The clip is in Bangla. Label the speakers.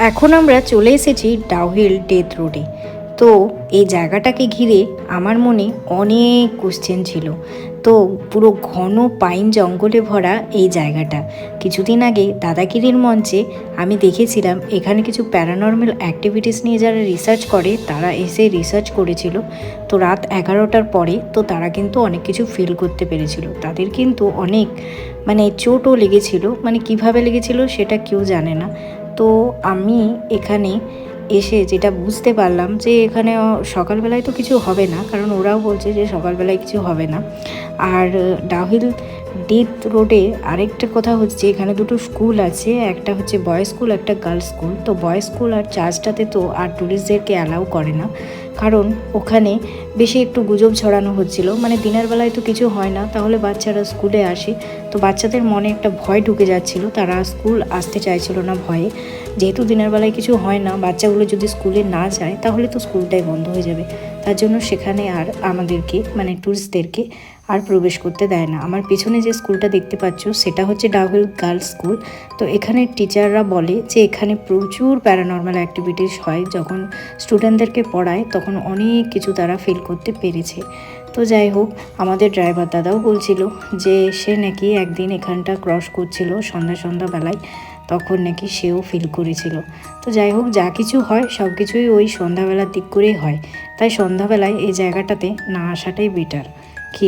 Speaker 1: এখন আমরা চলে এসেছি ডাউহিল ডেথ রোডে। তো এই জায়গাটাকে ঘিরে আমার মনে অনেক কোশ্চেন ছিল। তো পুরো ঘন পাইন জঙ্গলে ভরা এই জায়গাটা, কিছুদিন আগে দাদাগিরির মঞ্চে আমি দেখেছিলাম এখানে কিছু প্যারানর্মাল অ্যাক্টিভিটিস নিয়ে যারা রিসার্চ করে তারা এসে রিসার্চ করেছিল। তো রাত 11টার পরে তো তারা কিন্তু অনেক কিছু ফিল করতে পেরেছিল। তাদের কিন্তু অনেক চোটও লেগেছিল, কিভাবে লেগেছিল সেটা কেউ জানে না। তো আমি এখানে এসে যেটা বুঝতে পারলাম যে এখানে সকালবেলায় তো কিছু হবে না, কারণ ওরাও বলছে যে সকালবেলায় কিছু হবে না। আর ডাউহিল ডেথ রোডে আরেকটা কথা হচ্ছে, এখানে দুটো স্কুল আছে, একটা হচ্ছে বয়েজ স্কুল, একটা গার্লস স্কুল। তো বয়েজ স্কুল আর চার্চটাতে তো আর ট্যুরিস্টদেরকে অ্যালাউ করে না, কারণ ওখানে বেশি একটু গুজব ছড়ানো হচ্ছিল, দিনের বেলায় তো কিছু হয় না, তাহলে বাচ্চারা স্কুলে আসে। তো বাচ্চাদের মনে একটা ভয় ঢুকে যাচ্ছিল, তারা স্কুল আসতে চাইছিল না ভয়ে। যেহেতু দিনের বেলায় কিছু হয় না, বাচ্চাগুলো যদি স্কুলে না যায় তাহলে তো স্কুলটাই বন্ধ হয়ে যাবে। তার জন্য সেখানে আর আমাদেরকে ট্যুরিস্টদেরকে আর প্রবেশ করতে দেয় না। আমার পেছনে যে স্কুলটা দেখতে পাচ্ছ সেটা হচ্ছে ডাউহিল গার্লস স্কুল। তো এখানে টিচাররা বলে যে এখানে প্রচুর প্যারানর্মাল অ্যাক্টিভিটিস হয়, যখন স্টুডেন্টদেরকে পড়ায় তখন অনেক কিছু তারা ফিল করতে পেরেছে। তো যাই হোক, আমাদের ড্রাইভার দাদাও বলছিল যে সে নাকি একদিন এখানটা ক্রস করছিল সন্ধ্যাবেলায়, তখন নাকি সেও ফিল করেছিল। তো যাই হোক, যা কিছু হয় সব কিছুই ওই সন্ধ্যাবেলার দিক করেই হয়, তাই সন্ধ্যাবেলায় এই জায়গাটাতে না আসাটাই বেটার। কি